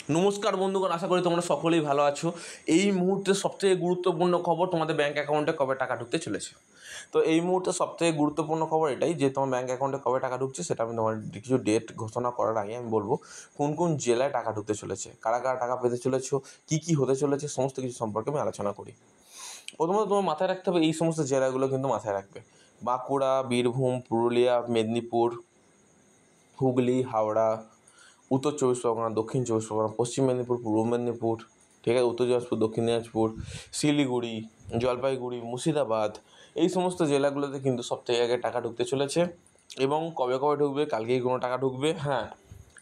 নমস্কার বন্ধুগণ, আশা করি তোমরা সকলেই ভালো আছো। এই মুহূর্তে সবথেকে গুরুত্বপূর্ণ খবর, তোমাদের ব্যাঙ্ক অ্যাকাউন্টে কবে টাকা ঢুকতে চলেছে। তো এই মুহূর্তে সবথেকে গুরুত্বপূর্ণ খবর এটাই যে তোমার ব্যাঙ্ক অ্যাকাউন্টে কবে টাকা ঢুকছে সেটা আমি তোমার কিছু ডেট ঘোষণা করার আগে আমি বলবো কোন কোন জেলায় টাকা ঢুকতে চলেছে, কারা কারা টাকা পেতে চলেছো, কী কী হতে চলেছে, সমস্ত কিছু সম্পর্কে আমি আলোচনা করি। প্রথমত তোমার মাথায় রাখতে হবে এই সমস্ত জেলাগুলো কিন্তু মাথায় রাখবে: বাঁকুড়া, বীরভূম, পুরুলিয়া, মেদিনীপুর, হুগলি, হাওড়া, উত্তর চব্বিশ পরগনা, দক্ষিণ চব্বিশ পরগনা, পশ্চিম মেদিনীপুর, পূর্ব মেদিনীপুর, ঠিক আছে, উত্তর দিনাজপুর, দক্ষিণ দিনাজপুর, শিলিগুড়ি, জলপাইগুড়ি, মুর্শিদাবাদ, এই সমস্ত জেলাগুলোতে কিন্তু সবথেকে আগে টাকা ঢুকতে চলেছে। এবং কবে কবে ঢুকবে? কালকেই কোনো টাকা ঢুকবে, হ্যাঁ,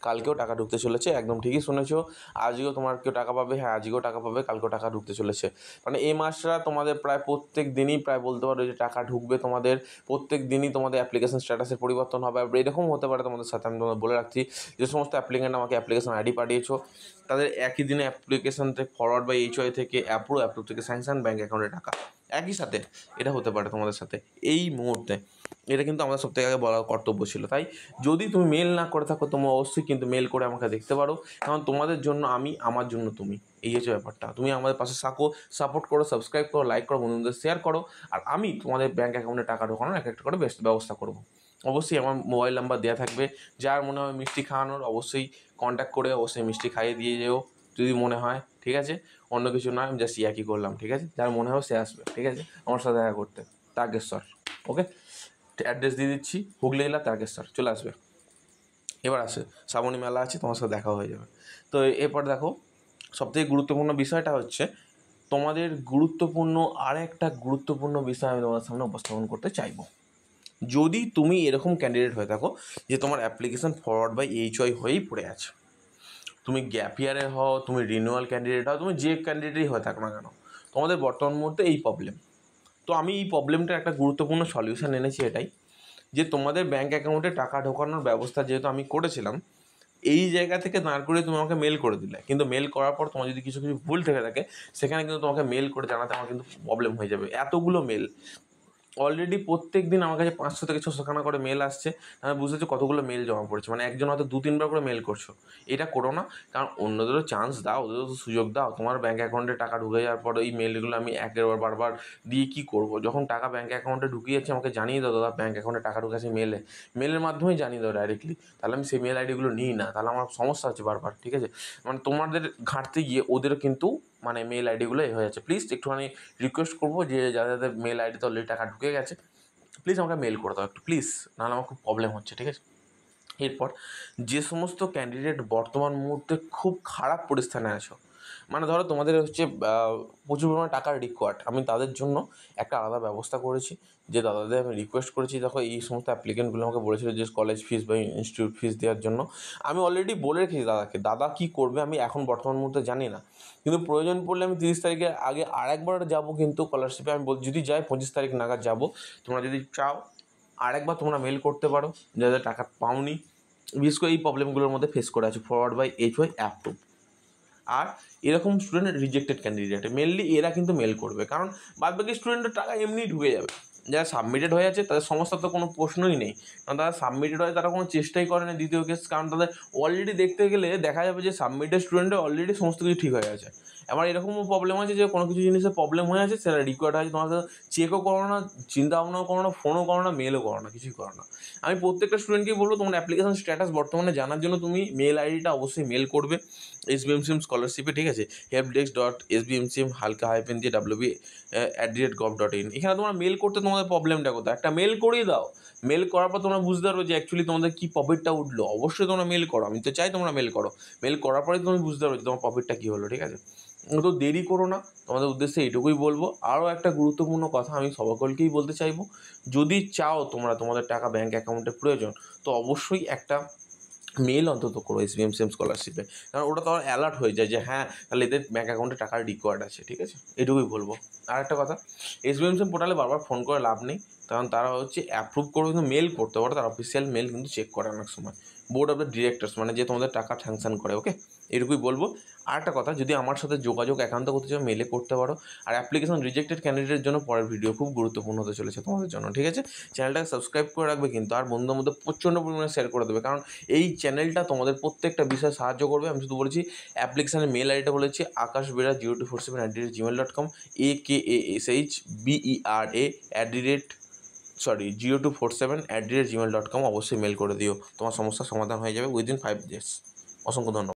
কালকেও টাকা ঢুকতে চলেছে, একদম ঠিকই শুনেছো। আজকেও তোমার কেউ টাকা পাবে, হ্যাঁ আজকেও টাকা পাবে, কালকেও টাকা ঢুকতে চলেছে। মানে এই মাসটা তোমাদের প্রায় প্রত্যেক দিনই প্রায় বলতে পারো যে টাকা ঢুকবে তোমাদের। প্রত্যেক দিনই তোমাদের অ্যাপ্লিকেশন স্ট্যাটাসের পরিবর্তন হবে। আর এরকম হতে পারে তোমাদের সাথে, আমি তোমাদের বলে রাখছি, যে সমস্ত অ্যাপ্লিকেন্ট আমাকে অ্যাপ্লিকেশন আইডি পাঠিয়েছো তাদের একই দিনে অ্যাপ্লিকেশন থেকে ফরওয়ার্ড বাই এইচওয়াই থেকে অ্যাপ্রুভ থেকে স্যাংশন ব্যাঙ্ক অ্যাকাউন্টে টাকা একই সাথে। এটা হতে পারে তোমাদের সাথে এই মুহূর্তে। এটা কিন্তু আমাদের সবথেকে আগে বলার কর্তব্য ছিল। তাই যদি তুমি মেল না করে থাকো, তোমরা অবশ্যই কিন্তু মেল করে আমাকে দেখতে পারো, কারণ তোমাদের জন্য আমি, আমার জন্য তুমি, এই হচ্ছে ব্যাপারটা। তুমি আমাদের পাশে থাকো, সাপোর্ট করো, সাবস্ক্রাইব করো, লাইক করো, বন্ধুদের শেয়ার করো, আর আমি তোমাদের ব্যাঙ্ক অ্যাকাউন্টে টাকা ঢোকানোর এক একটা করে ব্যবস্থা করবো। অবশ্যই আমার মোবাইল নাম্বার দেওয়া থাকবে, যার মনে হয় মিষ্টি খাওয়ানোর অবশ্যই কন্ট্যাক্ট করে অবশ্যই মিষ্টি খাইয়ে দিয়ে যেও যদি মনে হয়, ঠিক আছে। অন্য কিছু নয়, আমি জাস্ট ইয়াকি করলাম, ঠিক আছে। যার মনে হয় সে আসবে, ঠিক আছে, আমার সাথে দেখা করতে। তারকেশ্বর, ওকে, অ্যাড্রেস দিয়ে দিচ্ছি, হুগলি জেলা তারকেশ্বর, চলে আসবে। এবার আসে শ্রাবণী মেলা আছে, তোমার সাথে দেখা হয়ে যাবে। তো এরপর দেখো, সবথেকে গুরুত্বপূর্ণ বিষয়টা হচ্ছে তোমাদের গুরুত্বপূর্ণ আর একটা গুরুত্বপূর্ণ বিষয় আমি তোমাদের সামনে উপস্থাপন করতে চাইবো। যদি তুমি এরকম ক্যান্ডিডেট হয়ে থাকো যে তোমার অ্যাপ্লিকেশন ফরওয়ার্ড বাই এইচওয়াই হয়েই পড়ে আছে, তুমি গ্যাপ ইয়ারে হও, তুমি রিনিউয়াল ক্যান্ডিডেট হও, তুমি যে ক্যান্ডিডেটই হয়ে থাকো না কেন, তোমাদের বর্তমান মুহূর্তে এই প্রবলেম। তো আমি এই প্রবলেমটার একটা গুরুত্বপূর্ণ সলিউশন এনেছি, এটাই যে তোমাদের ব্যাঙ্ক অ্যাকাউন্টে টাকা ঢোকানোর ব্যবস্থা যেহেতু আমি করেছিলাম, এই জায়গা থেকে দাঁড় করে তুমি আমাকে মেল করে দিলে, কিন্তু মেল করার পর তোমার যদি কিছু কিছু ভুল থেকে থাকে, সেখানে কিন্তু তোমাকে মেল করে জানাতে আমার কিন্তু প্রবলেম হয়ে যাবে। এতগুলো মেল অলরেডি প্রত্যেক দিন আমার কাছে 500 থেকে 600খানা করে মেল আসছে। আমি বুঝতেছি কতগুলো মেল জমা পড়েছে, মানে একজন হয়তো 2-3বার করে মেল করছো। এটা করো না, কারণ অন্যদেরও চান্স দাও, ওদেরও তো সুযোগ দাও। তোমার ব্যাঙ্ক অ্যাকাউন্টে টাকা ঢুকে যাওয়ার পর এই মেলগুলো আমি একবার বারবার দিয়ে কী করবো? যখন টাকা ব্যাঙ্ক অ্যাকাউন্টে ঢুকিয়ে যাচ্ছে আমাকে জানিয়ে দাও, দাদা ব্যাঙ্ক অ্যাকাউন্টে টাকা ঢুকেছে, মেলের মাধ্যমেই জানিয়ে দাও ডাইরেক্টলি। তাহলে আমি সেই মেল আইডিগুলো নিই না, তাহলে আমার সমস্যা হচ্ছে বারবার, ঠিক আছে। মানে তোমাদের ঘাঁটতে গিয়ে ওদেরও কিন্তু মানে মেল আইডিগুলো হয়ে যাচ্ছে। প্লিজ একটুখানি রিকোয়েস্ট করবো যে যাদের যাদের মেল আইডিতে অলরেডি টাকা ঢুকে গেছে, প্লিজ আমাকে মেল করে দাও একটু, প্লিজ, নাহলে আমার খুব প্রবলেম হচ্ছে, ঠিক আছে। এরপর যে সমস্ত ক্যান্ডিডেট বর্তমান মুহূর্তে খুব খারাপ পরিস্থানে আছো, মানে ধরো তোমাদের হচ্ছে প্রচুর পরিমাণে টাকার রিকোয়ার্ড, আমি তাদের জন্য একটা আলাদা ব্যবস্থা করেছি। যে দাদাদের আমি রিকোয়েস্ট করেছি, দেখো এই সমস্ত অ্যাপ্লিকেন্টগুলো আমাকে বলেছিল যে কলেজ ফিস বা ইনস্টিটিউট ফিস দেওয়ার জন্য। আমি অলরেডি বলে রেখেছি দাদাকে, দাদা কী করবে আমি এখন বর্তমান মুহূর্তে জানি না, কিন্তু প্রয়োজন পড়লে আমি 30 তারিখের আগে আরেকবার যাবো, কিন্তু স্কলারশিপে আমি যদি যাই 25 তারিখ নাগাদ যাবো। তোমরা যদি চাও আরেকবার তোমরা মেল করতে পারো, যাদের টাকা পাওনি, বিশেষ করে এই প্রবলেমগুলোর মধ্যে ফেস করে আছে, ফরওয়ার্ড বাই এইচওয়াই অ্যাপ্রুভ। আর এরকম স্টুডেন্ট রিজেক্টেড ক্যান্ডিডেট মেনলি এরা কিন্তু মেল করবে, কারণ বাদবাকি স্টুডেন্টের টাকা এমনিই ঢুকে যাবে। যারা সাবমিটেড হয়ে আছে তাদের সমস্যার তো কোনো প্রশ্নই নেই, কারণ তারা সাবমিটেড হয়, তারা কোনো চেষ্টাই করে না দ্বিতীয় কেস, কারণ তাদের অলরেডি দেখতে গেলে দেখা যাবে যে সাবমিটেড স্টুডেন্টের অলরেডি সমস্ত কিছু ঠিক হয়ে আছে। এবার এরকমও প্রবলেম আছে যে কোনো কিছু জিনিসের প্রবলেম হয়ে আছে, সেটা রিকোয়ার্ড আছে, তোমাকে চেকও করো না, চিন্তা ভাবনাও করো না, ফোনও করো না, মেলও করো না, কিছুই করো না। আমি প্রত্যেকটা স্টুডেন্টকেই বলবো তোমার অ্যাপ্লিকেশন স্ট্যাটাস বর্তমানে জানার জন্য তুমি মেল আইডিটা অবশ্যই মেল করবে SBMCM স্কলারশিপে, ঠিক আছে, helpdesk.sbmcm @wb@gov.in। এখানে তোমরা মেল করতে তোমাদের প্রবলেমটা কোথায়? একটা মেল করিয়ে দাও। মেল করার পর তোমরা বুঝতে পারবে যে অ্যাকচুয়ালি তোমাদের কী প্রফিটটা উঠলো। অবশ্যই তোমরা মেল করো, আমি তো চাই তোমরা মেল করো। মেল করার পরেই তুমি বুঝতে পারবে যে তোমার প্রফিটটা কী হলো, ঠিক আছে। তো দেরি করো না, তোমাদের উদ্দেশ্যে এইটুকুই বলবো। আরও একটা গুরুত্বপূর্ণ কথা আমি সকলকেই বলতে চাইবো, যদি চাও তোমরা তোমাদের টাকা ব্যাঙ্ক অ্যাকাউন্টে প্রয়োজন, তো অবশ্যই একটা মেল অন্তত করো SBMCM স্কলারশিপে, কারণ ওটা তো আমার অ্যালার্ট হয়ে যায় যে হ্যাঁ তাহলে এদের ব্যাঙ্ক অ্যাকাউন্টে টাকার রিকোয়ার্ড আছে, ঠিক আছে। এটুকুই বলবো। আর একটা কথা, SBMCM পোর্টালে বারবার ফোন করে লাভ নেই, কারণ তারা হচ্ছে অ্যাপ্রুভ করে কিন্তু মেল করতে পারে, তার অফিসিয়াল মেল কিন্তু চেক করে অনেক সময়, বোর্ড অফ দ্য ডিরেক্টরস, মানে যে তোমাদের টাকা স্যাংশন করে। ওকে, এটুকুই বলবো। আর একটা কথা, যদি আমার সাথে যোগাযোগ একান্ত করতে চাও মেলে করতে পারো। আর অ্যাপ্লিকেশন রিজেক্টেড ক্যান্ডিডেটের জন্য পরের ভিডিও খুব গুরুত্বপূর্ণ হতে চলেছে তোমাদের জন্য, ঠিক আছে? চ্যানেলটাকে সাবস্ক্রাইব করে রাখবে কিন্তু, আর বন্ধুদের মধ্যে প্রচণ্ড পরিমাণে শেয়ার করে দেবে, কারণ এই চ্যানেলটা তোমাদের প্রত্যেকটা বিষয়ে সাহায্য করবে। আমি শুধু বলেছি অ্যাপ্লিকেশানের মেল আইডিটা বলেছি akashbera0247@gmail.com, AKASHBERA0247@gmail.com। অবশ্যই মেল করে দিও, তোমার সমস্যার সমাধান হয়ে যাবে উইদিন 5 days। অসংখ্য ধন্যবাদ।